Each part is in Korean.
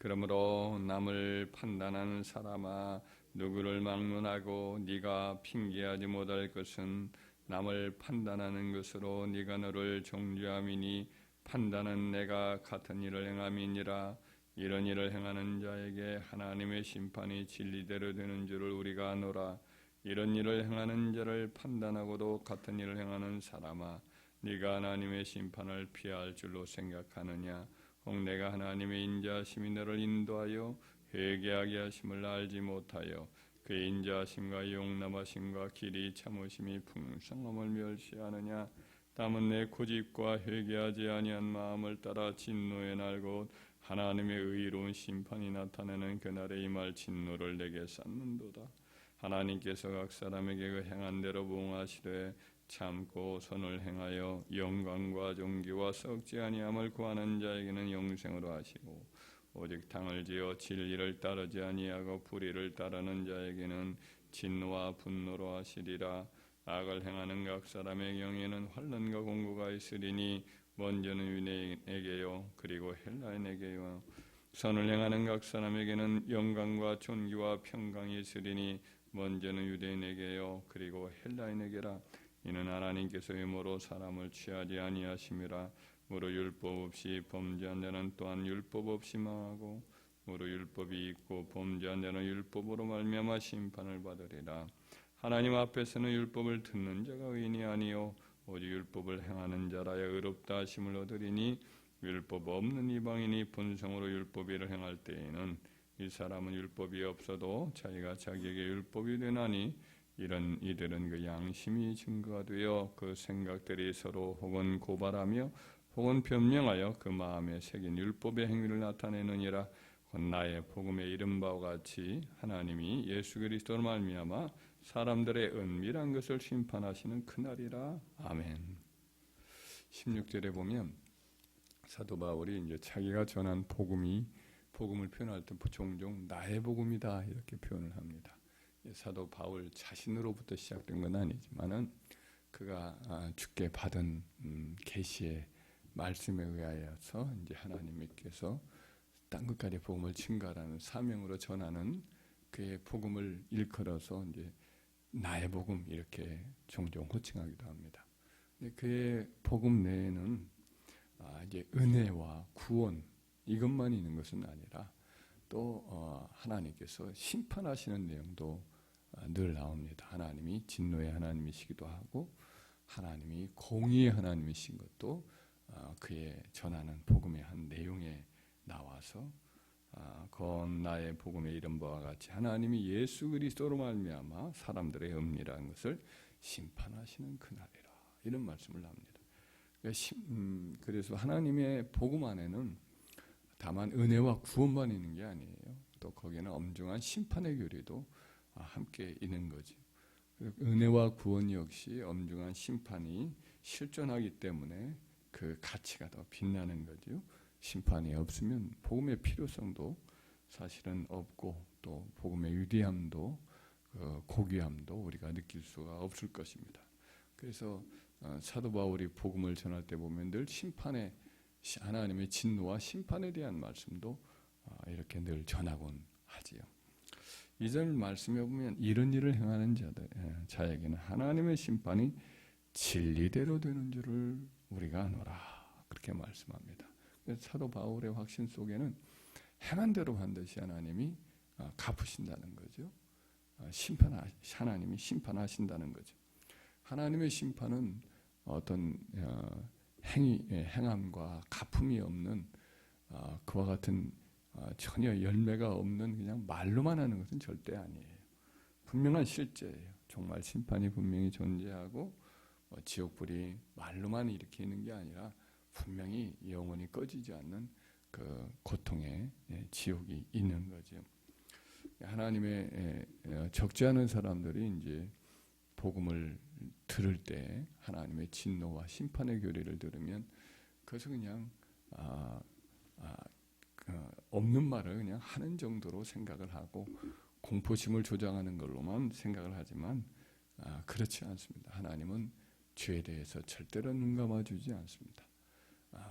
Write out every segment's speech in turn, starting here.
그러므로 남을 판단하는 사람아, 누구를 막론하고 네가 핑계하지 못할 것은 남을 판단하는 것으로 네가 너를 정죄함이니 판단은 내가 같은 일을 행함이니라. 이런 일을 행하는 자에게 하나님의 심판이 진리대로 되는 줄을 우리가 아노라. 이런 일을 행하는 자를 판단하고도 같은 일을 행하는 사람아, 네가 하나님의 심판을 피할 줄로 생각하느냐? 혹 내가 하나님의 인자하심이 너를 인도하여 회개하게 하심을 알지 못하여 그의 인자하심과 용납하심과 길이 참으심이 풍성함을 멸시하느냐? 다만 내 고집과 회개하지 아니한 마음을 따라 진노의 날 곧 하나님의 의로운 심판이 나타나는 그날에 임할 진노를 내게 쌓는도다. 하나님께서 각 사람에게 그 행한 대로 보응하시되 참고 선을 행하여 영광과 존귀와 썩지 아니함을 구하는 자에게는 영생으로 하시고, 오직 당을 지어 진리를 따르지 아니하고 불의를 따르는 자에게는 진노와 분노로 하시리라. 악을 행하는 각 사람의 경에는 환난과 공고가 있으리니 먼저는 유대인에게요 그리고 헬라인에게요. 선을 행하는 각 사람에게는 영광과 존귀와 평강이 있으리니 먼저는 유대인에게요 그리고 헬라인에게라. 이는 하나님께서 의무로 사람을 취하지 아니하심이라. 무릇 율법 없이 범죄한 자는 또한 율법 없이 망하고, 무릇 율법이 있고 범죄한 자는 율법으로 말미암아 심판을 받으리라. 하나님 앞에서는 율법을 듣는 자가 의인이 아니요 오직 율법을 행하는 자라야 의롭다 하심을 얻으리니, 율법 없는 이방인이 본성으로 율법을 행할 때에는 이 사람은 율법이 없어도 자기가 자기에게 율법이 되나니, 이런 이들은 그 양심이 증거가 되어 그 생각들이 서로 혹은 고발하며 혹은 변명하여 그 마음에 새긴 율법의 행위를 나타내느니라. 곧 나의 복음에 이른 바와 같이 하나님이 예수 그리스도로 말미암아 사람들의 은밀한 것을 심판하시는 그날이라. 아멘. 16절에 보면 사도 바울이 이제 자기가 전한 복음을 표현할 때 종종 나의 복음이다 이렇게 표현을 합니다. 사도 바울 자신으로부터 시작된 건 아니지만은 그가 주께 받은 계시의 말씀에 의하여서 이제 하나님께서 땅 끝까지 복음을 증가하라는 사명으로 전하는 그의 복음을 일컬어서 이제 나의 복음 이렇게 종종 호칭하기도 합니다. 근데 그의 복음 내에는 이제 은혜와 구원 이것만 있는 것은 아니라 또 하나님께서 심판하시는 내용도 늘 나옵니다. 하나님이 진노의 하나님이시기도 하고 하나님이 공의의 하나님이신 것도 그의 전하는 복음의 한 내용에 나와서 건 나의 복음에 이른 바와 같이 하나님이 예수 그리스도로 말미암아 사람들의 은밀한 것을 심판하시는 그날이라 이런 말씀을 합니다. 그래서 하나님의 복음 안에는 다만 은혜와 구원만 있는 게 아니에요. 또 거기에는 엄중한 심판의 교리도 함께 있는 거죠. 은혜와 구원 역시 엄중한 심판이 실존하기 때문에 그 가치가 더 빛나는 거죠. 심판이 없으면 복음의 필요성도 사실은 없고 또 복음의 위대함도 고귀함도 우리가 느낄 수가 없을 것입니다. 그래서 사도 바울이 복음을 전할 때 보면 늘 하나님의 진노와 심판에 대한 말씀도 이렇게 늘 전하곤 하지요. 2절 말씀에 보면 이런 일을 행하는 자에게는 하나님의 심판이 진리대로 되는 줄을 우리가 아노라 그렇게 말씀합니다. 사도 바울의 확신 속에는 행한 대로 반드시 하나님이 갚으신다는 거죠. 하나님이 심판하신다는 거죠. 하나님의 심판은 어떤 행함과 갚음이 없는 그와 같은 전혀 열매가 없는 그냥 말로만 하는 것은 절대 아니에요. 분명한 실제예요. 정말 심판이 분명히 존재하고 지옥불이 말로만 일으키는 게 아니라 분명히 영원히 꺼지지 않는 그 고통의 지옥이 있는 거죠. 하나님의 적지 않은 사람들이 이제 복음을 들을 때 하나님의 진노와 심판의 교리를 들으면 그것을 그냥 없는 말을 그냥 하는 정도로 생각을 하고 공포심을 조장하는 걸로만 생각을 하지만 그렇지 않습니다. 하나님은 죄에 대해서 절대로 눈 감아주지 않습니다.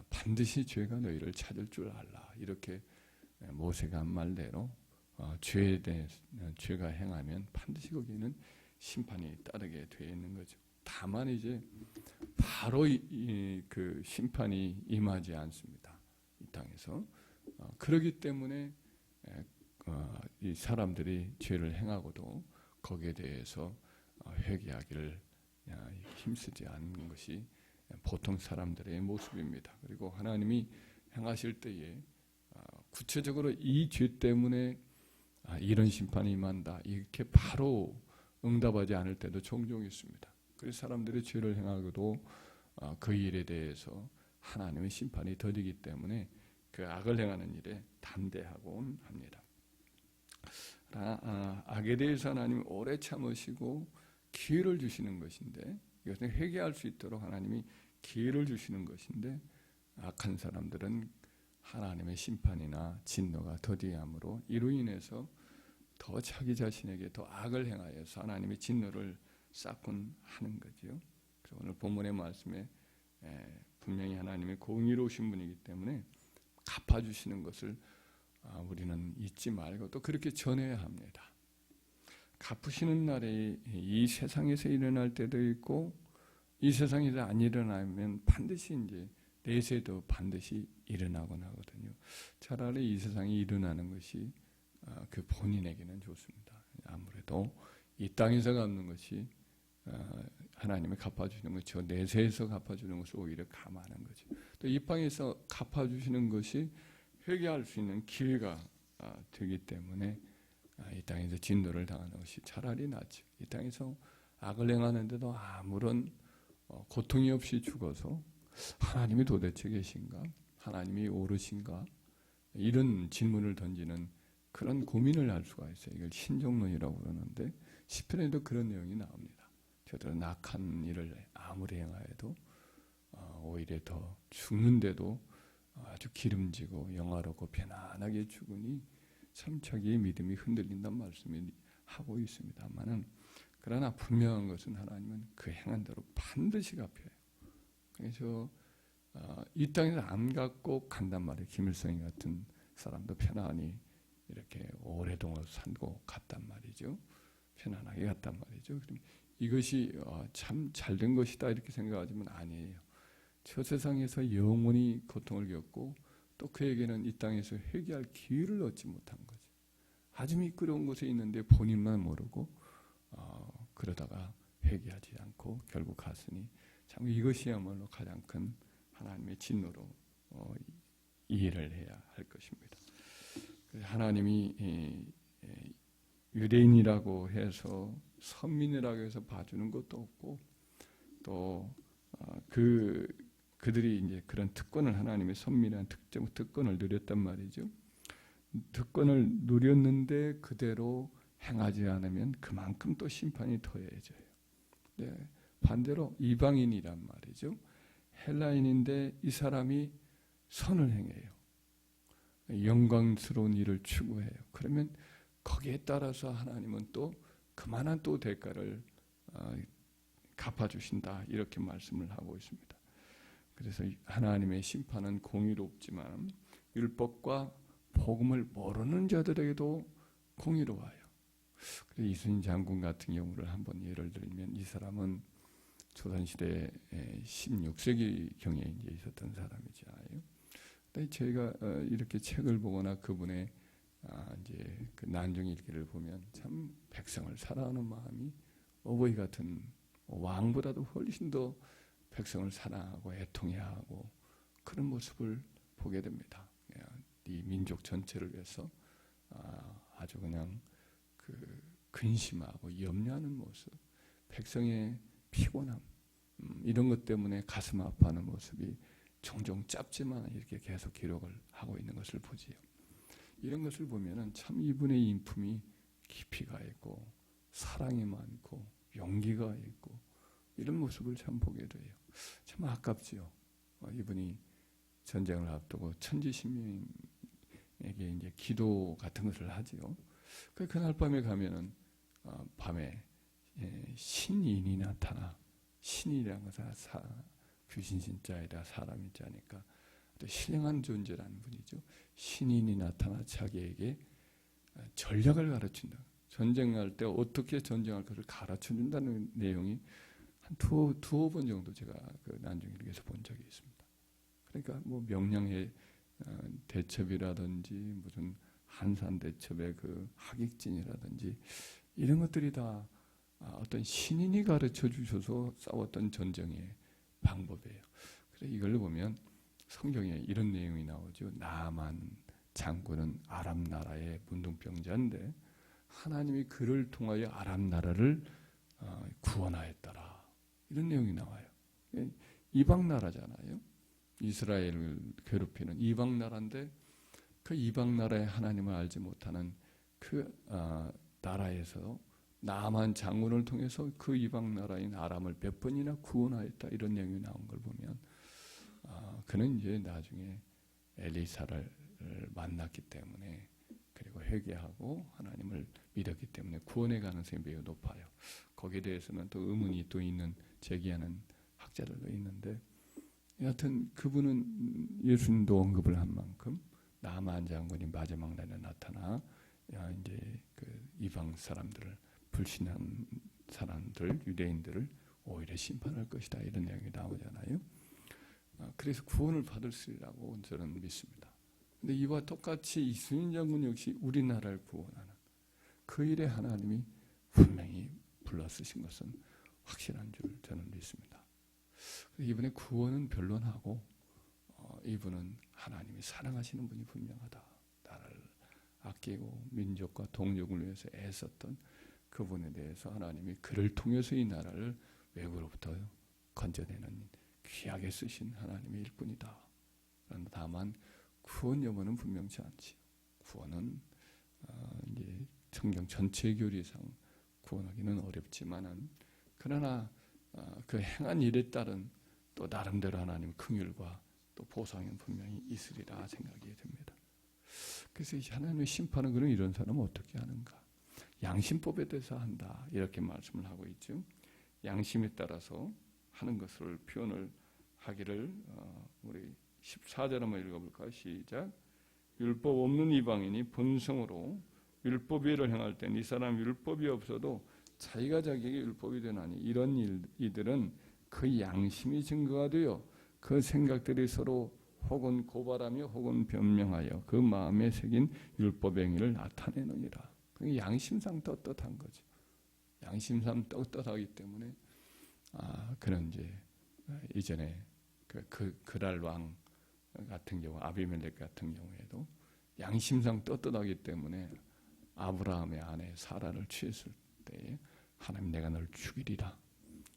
반드시 죄가 너희를 찾을 줄 알라 이렇게 모세가 한 말대로 죄에 대해 죄가 행하면 반드시 거기에는 심판이 따르게 되어 있는 거죠. 다만 이제 바로 그 심판이 임하지 않습니다. 이 땅에서. 그렇기 때문에 이 사람들이 죄를 행하고도 거기에 대해서 회개하기를 힘쓰지 않는 것이 보통 사람들의 모습입니다. 그리고 하나님이 행하실 때에 구체적으로 이 죄 때문에 이런 심판이 임한다 이렇게 바로 응답하지 않을 때도 종종 있습니다. 그래서 사람들이 죄를 행하고도 그 일에 대해서 하나님의 심판이 더디기 때문에 그 악을 행하는 일에 담대하곤 합니다. 악에 대해서 하나님이 오래 참으시고 기회를 주시는 것인데, 이것은 회개할 수 있도록 하나님이 기회를 주시는 것인데, 악한 사람들은 하나님의 심판이나 진노가 더디함으로 이로 인해서 더 자기 자신에게 더 악을 행하여서 하나님의 진노를 쌓곤 하는 거죠. 그래서 오늘 본문의 말씀에 분명히 하나님의 공의로우신 분이기 때문에 갚아주시는 것을 우리는 잊지 말고 또 그렇게 전해야 합니다. 갚으시는 날에 이 세상에서 일어날 때도 있고, 이 세상에서 안 일어나면 반드시 이제 내세도 반드시 일어나곤 하거든요. 차라리 이 세상에 일어나는 것이 그 본인에게는 좋습니다. 아무래도 이 땅에서 갚는 것이 하나님이 갚아주시는 것이 내세에서 갚아주는 것을 오히려 감안한 거죠. 또 이 땅에서 갚아주시는 것이 회개할 수 있는 기회가 되기 때문에 이 땅에서 진노를 당하는 것이 차라리 낫죠. 이 땅에서 악을 행하는데도 아무런 고통이 없이 죽어서 하나님이 도대체 계신가? 하나님이 옳으신가? 이런 질문을 던지는 그런 고민을 할 수가 있어요. 이걸 신정론이라고 그러는데 시편에도 그런 내용이 나옵니다. 저들은 악한 일을 아무리 행하여도 오히려 더 죽는데도 아주 기름지고 영화롭고 편안하게 죽으니 참 자기의 믿음이 흔들린다는 말씀을 하고 있습니다만은, 그러나 분명한 것은 하나님은 그 행한 대로 반드시 갚아요. 그래서 이 땅에서 안 갚고 간단 말이에요. 김일성이 같은 사람도 편안히 이렇게 오래동안 살고 갔단 말이죠. 편안하게 갔단 말이죠. 이것이 참 잘된 것이다 이렇게 생각하지만 아니에요. 저 세상에서 영원히 고통을 겪고 또 그에게는 이 땅에서 회개할 기회를 얻지 못한 거죠. 아주 미끄러운 곳에 있는데 본인만 모르고 그러다가 회개하지 않고 결국 갔으니 참 이것이야말로 가장 큰 하나님의 진노로 이해를 해야 할 것입니다. 하나님이 유대인이라고 해서 선민이라고 해서 봐주는 것도 없고, 또 그들이 이제 그런 특권을, 하나님의 선민이라는 특권을 누렸단 말이죠. 특권을 누렸는데 그대로 행하지 않으면 그만큼 또 심판이 더해져요. 네, 반대로 이방인이란 말이죠. 헬라인인데 이 사람이 선을 행해요. 영광스러운 일을 추구해요. 그러면 거기에 따라서 하나님은 또 그만한 또 대가를 갚아주신다 이렇게 말씀을 하고 있습니다. 그래서 하나님의 심판은 공의롭지만 율법과 복음을 모르는 자들에게도 공의로워요. 그래서 이순신 장군 같은 경우를 한번 예를 들면, 이 사람은 조선시대 16세기경에 이제 있었던 사람이잖아요. 근데 저희가 이렇게 책을 보거나 그분의 이제 그 난중일기를 보면 참 백성을 사랑하는 마음이 어버이 같은 왕보다도 훨씬 더 백성을 사랑하고 애통해하고 그런 모습을 보게 됩니다. 이 민족 전체를 위해서 아주 그냥 그 근심하고 염려하는 모습, 백성의 피곤함 이런 것 때문에 가슴 아파하는 모습이 종종 짧지만 이렇게 계속 기록을 하고 있는 것을 보지요. 이런 것을 보면은 참 이분의 인품이 깊이가 있고 사랑이 많고 용기가 있고 이런 모습을 참 보게 돼요. 참 아깝지요. 이분이 전쟁을 앞두고 천지신명에게 이제 기도 같은 것을 하지요. 그날 밤에 가면은 밤에 신인이 나타나, 신이라는 것은 귀신 신자이다 사람 인자니까 또 신령한 존재라는 분이죠. 신인이 나타나 자기에게 전략을 가르친다. 전쟁할 때 어떻게 전쟁할 것을 가르쳐준다는 내용이 한 두어 번 정도 제가 그 난중일기에서 본 적이 있습니다. 그러니까 뭐 명량의 대첩이라든지 무슨 한산 대첩의 그 하객진이라든지 이런 것들이 다 어떤 신인이 가르쳐 주셔서 싸웠던 전쟁의 방법이에요. 그래서 이걸 보면 성경에 이런 내용이 나오죠. 나만 장군은 아람 나라의 문둥병자인데 하나님이 그를 통하여 아람 나라를 구원하였더라. 이런 내용이 나와요. 이방 나라잖아요. 이스라엘을 괴롭히는 이방 나라인데 그 이방 나라의 하나님을 알지 못하는 그 나라에서 나만 장군을 통해서 그 이방 나라인 아람을 몇 번이나 구원하였다. 이런 내용이 나온 걸 보면 그는 이제 나중에 엘리사를 만났기 때문에 그리고 회개하고 하나님을 믿었기 때문에 구원의 가능성이 매우 높아요. 거기에 대해서는 또 의문이 또 있는 제기하는 학자들도 있는데 여하튼 그분은 예수님도 언급을 한 만큼 나만 장군이 마지막 날에 나타나 이제 그 이방 사람들을 불신한 사람들 유대인들을 오히려 심판할 것이다 이런 내용이 나오잖아요. 그래서 구원을 받을 수 있라고 저는 믿습니다. 근데 이와 똑같이 이순신 장군 역시 우리나라를 구원하는 그 일에 하나님이 분명히 불러쓰신 것은 확실한 줄 저는 믿습니다. 이분의 구원은 변론하고 이분은 하나님이 사랑하시는 분이 분명하다. 나라를 아끼고 민족과 동족을 위해서 애썼던 그분에 대해서 하나님이 그를 통해서 이 나라를 외국으로부터 건져내는 귀하게 쓰신 하나님의 일뿐이다. 다만 구원 여부는 분명치 않지. 구원은 이제 성경 전체 교리상 구원하기는 어렵지만은 그러나 그 행한 일에 따른 또 나름대로 하나님 긍휼과 또 보상은 분명히 있으리라 생각이 듭니다. 그래서 하나님의 심판은 그럼 이런 사람은 어떻게 하는가? 양심법에 대해서 한다 이렇게 말씀을 하고 있죠. 양심에 따라서 하는 것을 표현을 하기를 우리 14절 한번 읽어볼까요? 시작. 율법 없는 이방인이 본성으로 율법 위를 행할 땐 이 사람 율법이 없어도 자기가 자기에게 율법이 되나니 이런 이들은 그 양심이 증거가 되어 그 생각들이 서로 혹은 고발하며 혹은 변명하여 그 마음에 새긴 율법 행위를 나타내느니라. 양심상 떳떳한 거죠. 양심상 떳떳하기 때문에 그는 이제 이전에 그랄 왕 같은 경우 아비멜렉 같은 경우에도 양심상 떳떳하기 때문에 아브라함의 아내 사라를 취했을 때 하나님 내가 널 죽이리라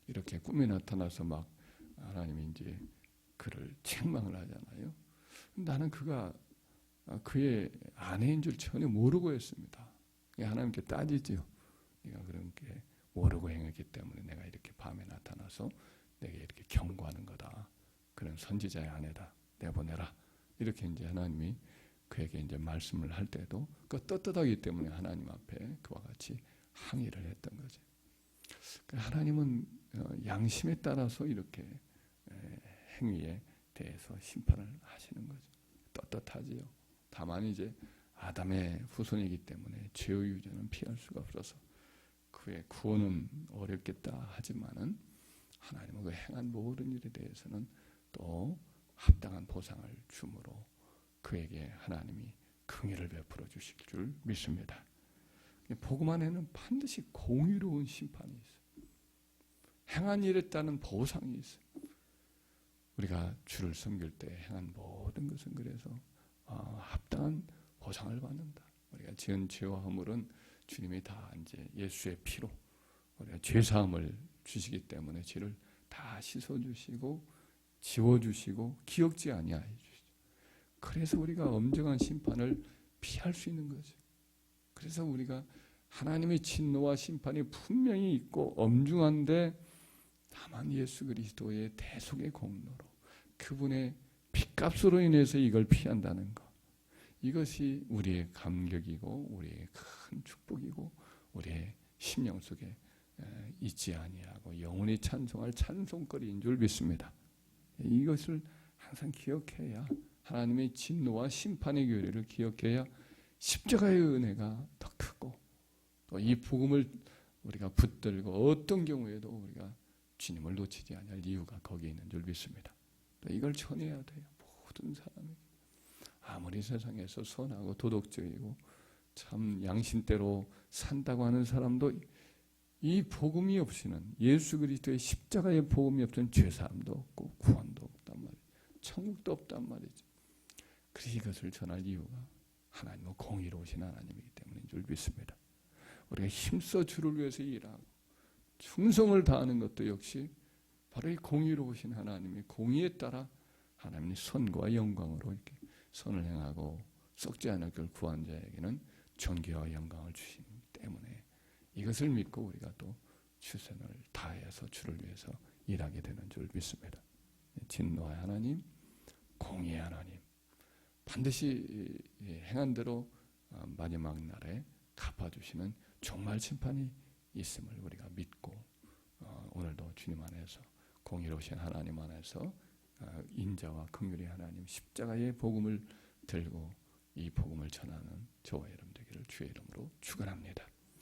이렇게 꿈에 나타나서 막 하나님이 이제 그를 책망을 하잖아요. 나는 그가 그의 아내인 줄 전혀 모르고 했습니다. 하나님께 따지죠. 네가 그렇게 모르고 행했기 때문에 내가 이렇게 밤에 나타나서 내게 이렇게 경고하는 거다. 그런 선지자의 아내다. 내보내라. 이렇게 이제 하나님이 그에게 이제 말씀을 할 때도 그 떳떳하기 때문에 하나님 앞에 그와 같이 항의를 했던 거죠. 하나님은 양심에 따라서 이렇게 행위에 대해서 심판을 하시는 거죠. 떳떳하지요. 다만 이제 아담의 후손이기 때문에 죄의 유전은 피할 수가 없어서 그의 구원은 어렵겠다 하지만은 하나님은 그 행한 모든 일에 대해서는 또 합당한 보상을 주므로 그에게 하나님이 긍휼을 베풀어 주실 줄 믿습니다. 복음 안에는 반드시 공의로운 심판이 있어요. 행한 일에 따른 보상이 있어요. 우리가 주를 섬길 때 행한 모든 것은 그래서 합당한 보상을 받는다. 우리가 지은 죄와 허물은 주님이 다 이제 예수의 피로 우리가 죄 사함을 주시기 때문에 죄를 다 씻어 주시고 지워 주시고 기억지 아니하여 주시죠. 그래서 우리가 엄정한 심판을 피할 수 있는 거죠. 그래서 우리가 하나님의 진노와 심판이 분명히 있고 엄중한데 다만 예수 그리스도의 대속의 공로로 그분의 핏값으로 인해서 이걸 피한다는 것. 이것이 우리의 감격이고 우리의 큰 축복이고 우리의 심령 속에 잊지 아니하고 영원히 찬송할 찬송거리인 줄 믿습니다. 이것을 항상 기억해야 하나님의 진노와 심판의 교리를 기억해야 십자가의 은혜가 더 크고 또 이 복음을 우리가 붙들고 어떤 경우에도 우리가 주님을 놓치지 않을 이유가 거기에 있는 줄 믿습니다. 또 이걸 전해야 돼요. 모든 사람이 아무리 세상에서 선하고 도덕적이고 참 양심대로 산다고 하는 사람도 이 복음이 없이는 예수 그리스도의 십자가의 복음이 없이는 죄사함도 없고 구원도 없단 말이죠. 천국도 없단 말이죠. 그래서 이것을 전할 이유가 하나님은 공의로우신 하나님이기 때문인 줄 믿습니다. 우리가 힘써 주를 위해서 일하고 충성을 다하는 것도 역시 바로 이 공의로우신 하나님의 공의에 따라 하나님의 선과 영광으로 이렇게 선을 행하고 썩지 않을 걸 구한 자에게는 존귀와 영광을 주시기 때문에 이것을 믿고 우리가 또 최선을 다해서 주를 위해서 일하게 되는 줄 믿습니다. 진노의 하나님, 공의의 하나님, 반드시 행한 대로 마지막 날에 갚아주시는 종말 심판이 있음을 우리가 믿고 오늘도 주님 안에서 공의로우신 하나님 안에서 인자와 긍휼의 하나님 십자가의 복음을 들고 이 복음을 전하는 저와 여러분 되기를 주의 이름으로 축원합니다.